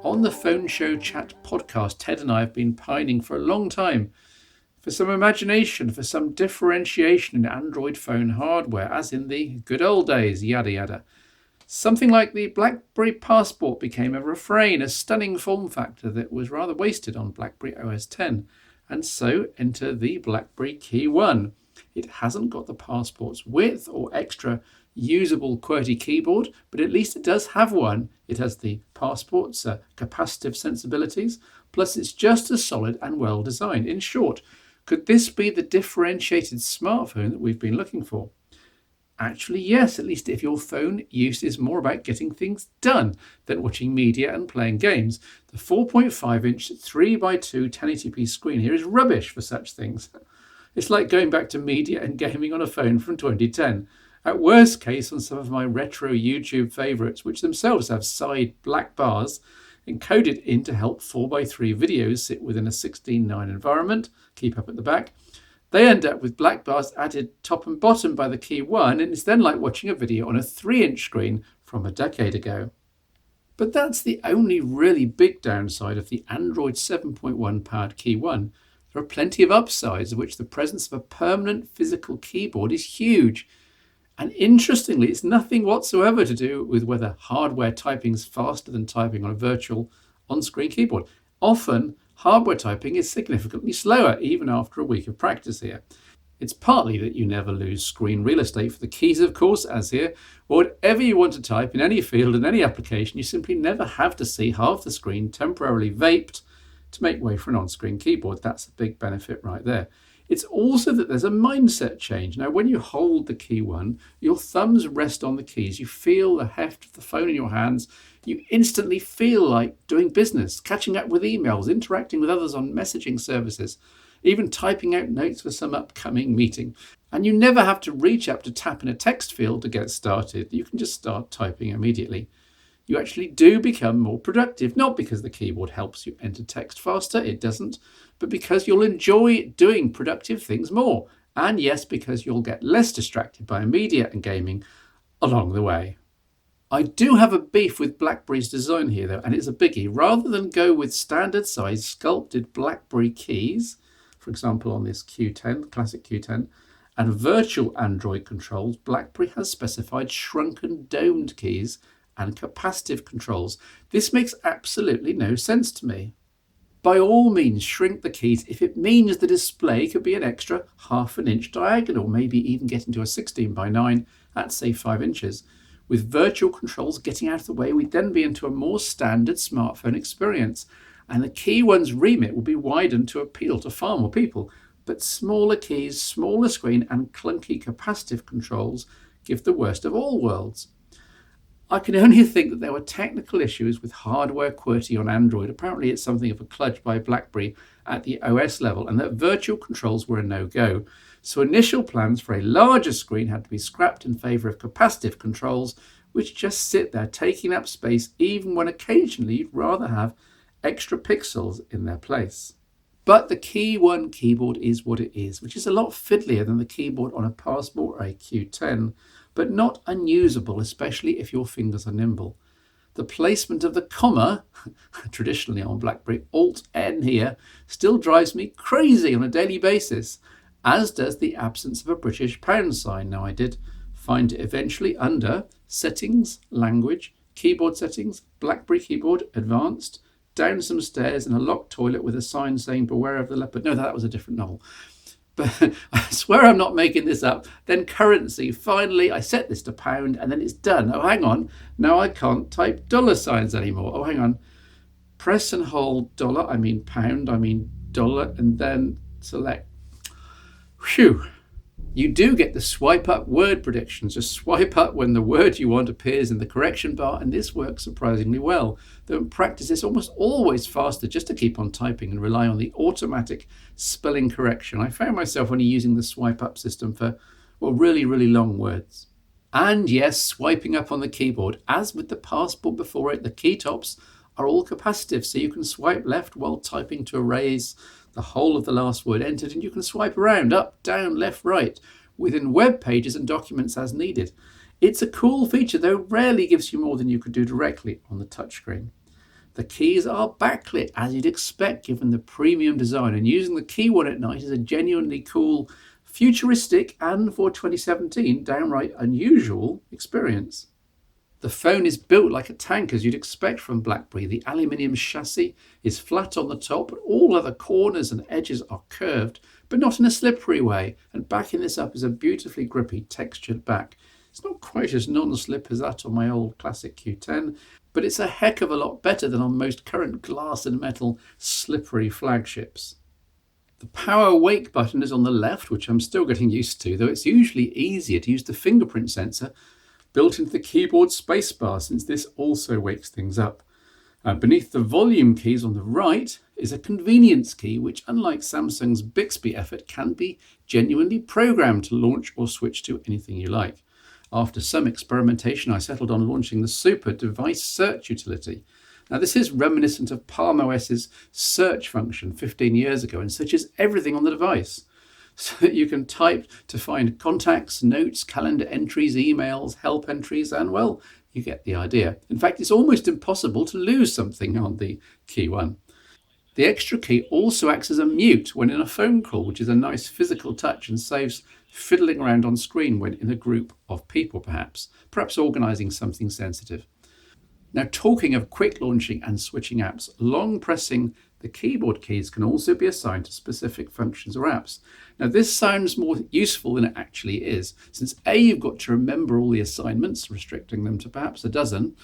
On the Phone Show Chat podcast, Ted and I have been pining for a long time for some imagination, for some differentiation in Android phone hardware, as in the good old days, yada yada. Something like the BlackBerry Passport became a refrain, a stunning form factor that was rather wasted on BlackBerry OS X. And so enter the BlackBerry KEYone. It hasn't got the Passport's width or extra usable QWERTY keyboard, but at least it does have one. It has the Passport's capacitive sensibilities, plus it's just as solid and well designed. In short, could this be the differentiated smartphone that we've been looking for? Actually, yes, at least if your phone use is more about getting things done than watching media and playing games. The 4.5-inch 3x2 1080p screen here is rubbish for such things. It's like going back to media and gaming on a phone from 2010. At worst case, on some of my retro YouTube favourites, which themselves have side black bars encoded in to help 4x3 videos sit within a 16:9 environment, keep up at the back, they end up with black bars added top and bottom by the KEYone, and it's then like watching a video on a 3-inch screen from a decade ago. But that's the only really big downside of the Android 7.1 powered KEYone. There are plenty of upsides, of which the presence of a permanent physical keyboard is huge. And interestingly, it's nothing whatsoever to do with whether hardware typing is faster than typing on a virtual on-screen keyboard. Often, hardware typing is significantly slower, even after a week of practice here. It's partly that you never lose screen real estate for the keys, of course, as here. Whatever you want to type in any field and any application, you simply never have to see half the screen temporarily vaped to make way for an on-screen keyboard. That's a big benefit right there. It's also that there's a mindset change. Now, when you hold the KEYone, your thumbs rest on the keys. You feel the heft of the phone in your hands. You instantly feel like doing business, catching up with emails, interacting with others on messaging services, even typing out notes for some upcoming meeting. And you never have to reach up to tap in a text field to get started. You can just start typing immediately. You actually do become more productive, not because the keyboard helps you enter text faster, it doesn't, but because you'll enjoy doing productive things more. And yes, because you'll get less distracted by media and gaming along the way. I do have a beef with BlackBerry's design here though, and it's a biggie. Rather than go with standard size sculpted BlackBerry keys, for example on this Q10, classic Q10, and virtual Android controls, BlackBerry has specified shrunken domed keys and capacitive controls. This makes absolutely no sense to me. By all means, shrink the keys if it means the display could be an extra 1/2 inch diagonal, maybe even get into a 16:9 at say 5 inches. With virtual controls getting out of the way, we'd then be into a more standard smartphone experience, and the KEYone's remit will be widened to appeal to far more people. But smaller keys, smaller screen, and clunky capacitive controls give the worst of all worlds. I can only think that there were technical issues with hardware QWERTY on Android. Apparently it's something of a kludge by BlackBerry at the OS level, and that virtual controls were a no-go. So initial plans for a larger screen had to be scrapped in favour of capacitive controls, which just sit there taking up space even when occasionally you'd rather have extra pixels in their place. But the KEYone keyboard is what it is, which is a lot fiddlier than the keyboard on a Passport or a Q10, but not unusable, especially if your fingers are nimble. The placement of the comma, traditionally on BlackBerry Alt-N here, still drives me crazy on a daily basis, as does the absence of a British pound sign. Now, I did find it eventually under Settings, Language, Keyboard Settings, BlackBerry Keyboard, Advanced, down some stairs and a locked toilet with a sign saying beware of the leopard. No, that was a different novel. But I swear I'm not making this up. Then currency. Finally, I set this to pound and then it's done. Oh, hang on. Now I can't type dollar signs anymore. Oh, hang on. Press and hold dollar. I mean pound. I mean dollar. And then select. Phew. You do get the swipe up word predictions. Just swipe up when the word you want appears in the correction bar, and this works surprisingly well. Though in practice it's almost always faster just to keep on typing and rely on the automatic spelling correction. I found myself only using the swipe up system for, well, really, really long words. And yes, swiping up on the keyboard, as with the Passport before it, the keytops are all capacitive, so you can swipe left while typing to erase the whole of the last word entered, and you can swipe around, up, down, left, right, within web pages and documents as needed. It's a cool feature, though rarely gives you more than you could do directly on the touchscreen. The keys are backlit, as you'd expect given the premium design, and using the KEYone at night is a genuinely cool, futuristic, and for 2017, downright unusual experience. The phone is built like a tank, as you'd expect from BlackBerry. The aluminium chassis is flat on the top, but all other corners and edges are curved, but not in a slippery way. And backing this up is a beautifully grippy textured back. It's not quite as non-slip as that on my old classic Q10, but it's a heck of a lot better than on most current glass and metal slippery flagships. The power wake button is on the left, which I'm still getting used to, though it's usually easier to use the fingerprint sensor built into the keyboard spacebar, since this also wakes things up. Beneath the volume keys on the right is a convenience key, which, unlike Samsung's Bixby effort, can be genuinely programmed to launch or switch to anything you like. After some experimentation, I settled on launching the Super Device Search utility. Now, this is reminiscent of Palm OS's search function 15 years ago and searches everything on the device. So that you can type to find contacts, notes, calendar entries, emails, help entries, and, well, you get the idea. In fact, it's almost impossible to lose something on the KEYone. The extra key also acts as a mute when in a phone call, which is a nice physical touch and saves fiddling around on screen when in a group of people, perhaps organising something sensitive. Now, talking of quick launching and switching apps, long pressing the keyboard keys can also be assigned to specific functions or apps. Now, this sounds more useful than it actually is, since A, you've got to remember all the assignments, restricting them to perhaps a dozen.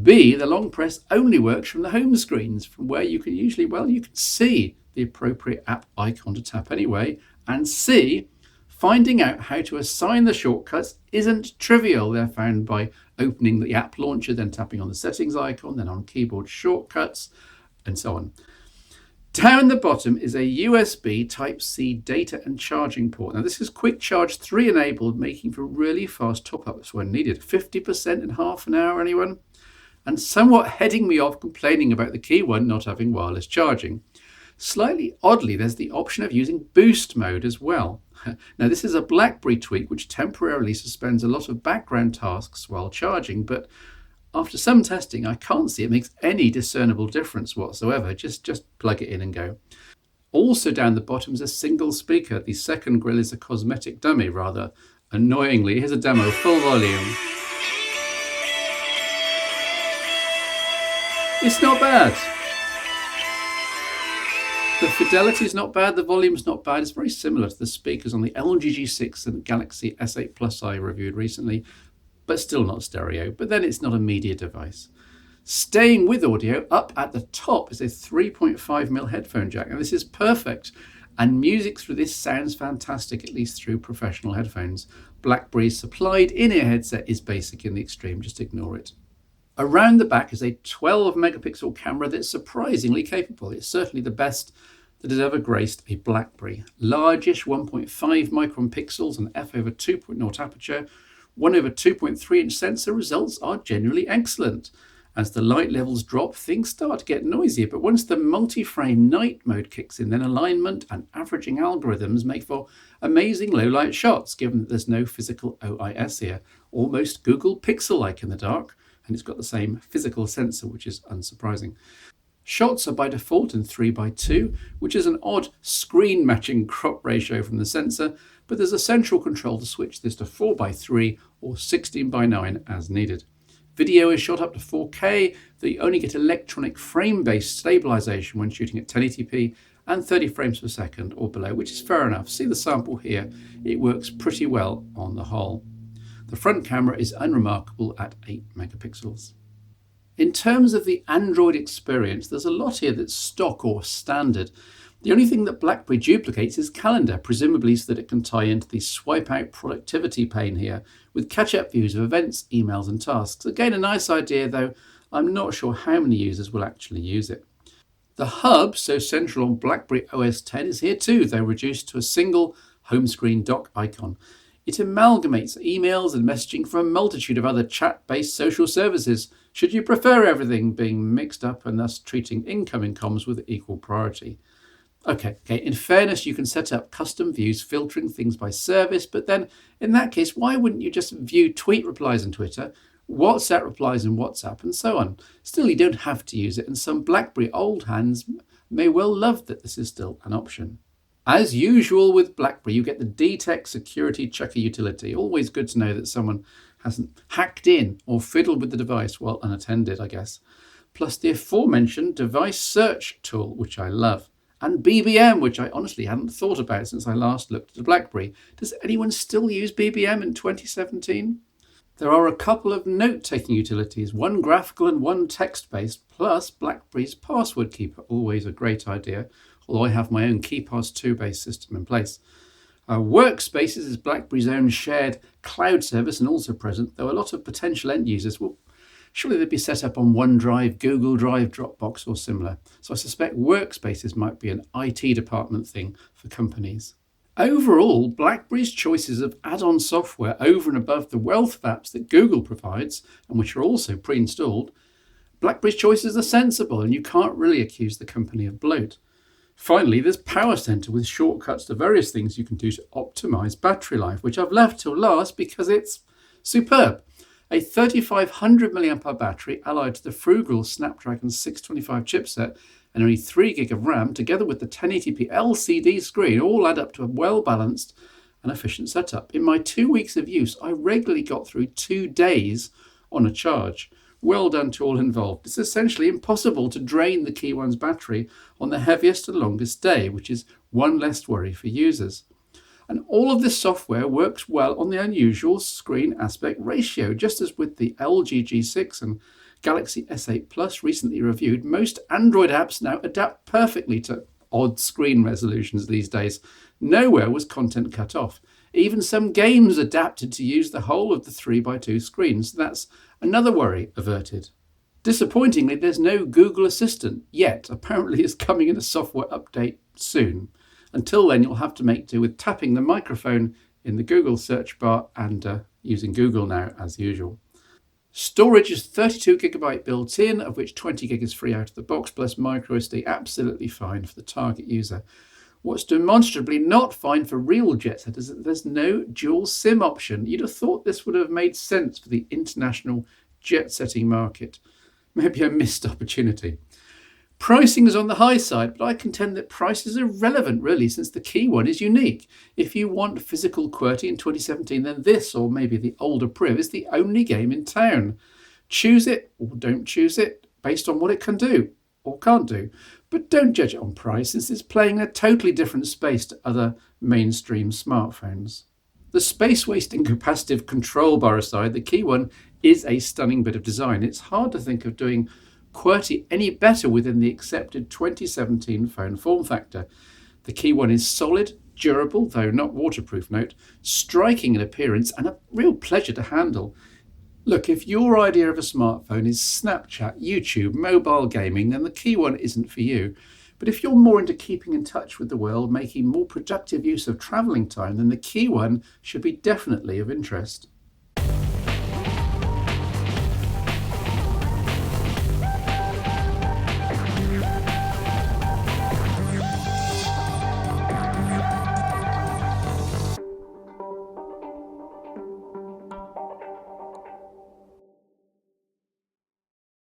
B, the long press only works from the home screens, from where you can usually, you can see the appropriate app icon to tap anyway. And C, finding out how to assign the shortcuts isn't trivial. They're found by opening the app launcher, then tapping on the settings icon, then on keyboard shortcuts, and so on. Down the bottom is a USB Type-C data and charging port. Now, this is Quick Charge 3 enabled, making for really fast top-ups when needed. 50% in half an hour, anyone? And somewhat heading me off complaining about the KEYone not having wireless charging. Slightly oddly, there's the option of using boost mode as well. Now, this is a BlackBerry tweak which temporarily suspends a lot of background tasks while charging, but after some testing, I can't see it makes any discernible difference whatsoever. Just plug it in and go. Also down the bottom is a single speaker. The second grill is a cosmetic dummy, rather annoyingly. Here's a demo, full volume. It's not bad. The fidelity is not bad, the volume's not bad. It's very similar to the speakers on the LG G6 and Galaxy S8 Plus I reviewed recently, but still not stereo. But then it's not a media device. Staying with audio, up at the top is a 3.5mm headphone jack. Now, this is perfect, and music through this sounds fantastic, at least through professional headphones. BlackBerry's supplied in-ear headset is basic in the extreme, just ignore it. Around the back is a 12-megapixel camera that's surprisingly capable. It's certainly the best that has ever graced a BlackBerry. Largish 1.5 micron pixels and f/2.0 aperture, 1/2.3-inch sensor. Results are generally excellent. As the light levels drop, things start to get noisier, but once the multi-frame night mode kicks in, then alignment and averaging algorithms make for amazing low-light shots, given that there's no physical OIS here. Almost Google Pixel-like in the dark, and it's got the same physical sensor, which is unsurprising. Shots are by default in 3:2, which is an odd screen-matching crop ratio from the sensor, but there's a central control to switch this to 4:3 or 16:9 as needed. Video is shot up to 4K, though you only get electronic frame-based stabilization when shooting at 1080p and 30 frames per second or below, which is fair enough. See the sample here, it works pretty well on the whole. The front camera is unremarkable at 8 megapixels. In terms of the Android experience, there's a lot here that's stock or standard. The only thing that BlackBerry duplicates is Calendar, presumably so that it can tie into the swipe out productivity pane here, with catch-up views of events, emails and tasks. Again, a nice idea, though I'm not sure how many users will actually use it. The hub, so central on BlackBerry OS X, is here too, though reduced to a single home screen dock icon. It amalgamates emails and messaging from a multitude of other chat-based social services, should you prefer everything being mixed up and thus treating incoming comms with equal priority. Okay, in fairness, you can set up custom views filtering things by service, but then in that case, why wouldn't you just view tweet replies on Twitter WhatsApp replies in WhatsApp, and so on. Still, you don't have to use it, and some BlackBerry old hands may well love that this is still an option. As usual with BlackBerry, you get the DTEC Security Checker utility. Always good to know that someone hasn't hacked in or fiddled with the device while unattended, I guess. Plus the aforementioned device search tool, which I love. And BBM, which I honestly hadn't thought about since I last looked at a BlackBerry. Does anyone still use BBM in 2017? There are a couple of note-taking utilities, one graphical and one text-based, plus BlackBerry's password keeper, always a great idea, although I have my own KeePass 2-based system in place. Workspaces is BlackBerry's own shared cloud service and also present, though a lot of potential end users will surely they'd be set up on OneDrive, Google Drive, Dropbox or similar. So I suspect Workspaces might be an IT department thing for companies. Overall, BlackBerry's choices of add-on software over and above the wealth of apps that Google provides, and which are also pre-installed, BlackBerry's choices are sensible, and you can't really accuse the company of bloat. Finally, there's Power Center with shortcuts to various things you can do to optimize battery life, which I've left till last because it's superb. A 3500 mAh battery allied to the frugal Snapdragon 625 chipset and only 3 GB of RAM, together with the 1080p LCD screen, all add up to a well-balanced and efficient setup. In my 2 weeks of use, I regularly got through 2 days on a charge. Well done to all involved. It's essentially impossible to drain the KEYone's battery on the heaviest and longest day, which is one less worry for users. And all of this software works well on the unusual screen aspect ratio, just as with the LG G6 and Galaxy S8 Plus recently reviewed. Most Android apps now adapt perfectly to odd screen resolutions these days. Nowhere was content cut off. Even some games adapted to use the whole of the 3x2 screens. That's another worry averted. Disappointingly, there's no Google Assistant yet. Apparently it's coming in a software update soon. Until then, you'll have to make do with tapping the microphone in the Google search bar and using Google Now as usual. Storage is 32 GB built in, of which 20 GB is free out of the box, plus microSD, absolutely fine for the target user. What's demonstrably not fine for real jet setters is that there's no dual SIM option. You'd have thought this would have made sense for the international jet setting market. Maybe a missed opportunity. Pricing is on the high side, but I contend that price is irrelevant really, since the KEYone is unique. If you want physical QWERTY in 2017, then this, or maybe the older Priv, is the only game in town. Choose it or don't choose it based on what it can do or can't do. But don't judge it on price, since it's playing in a totally different space to other mainstream smartphones. The space-wasting capacitive control bar aside, the KEYone is a stunning bit of design. It's hard to think of doing QWERTY any better within the accepted 2017 phone form factor. The KEYone is solid, durable, though not waterproof note, striking in appearance and a real pleasure to handle. Look, if your idea of a smartphone is Snapchat, YouTube, mobile gaming, then the KEYone isn't for you. But if you're more into keeping in touch with the world, making more productive use of travelling time, then the KEYone should be definitely of interest.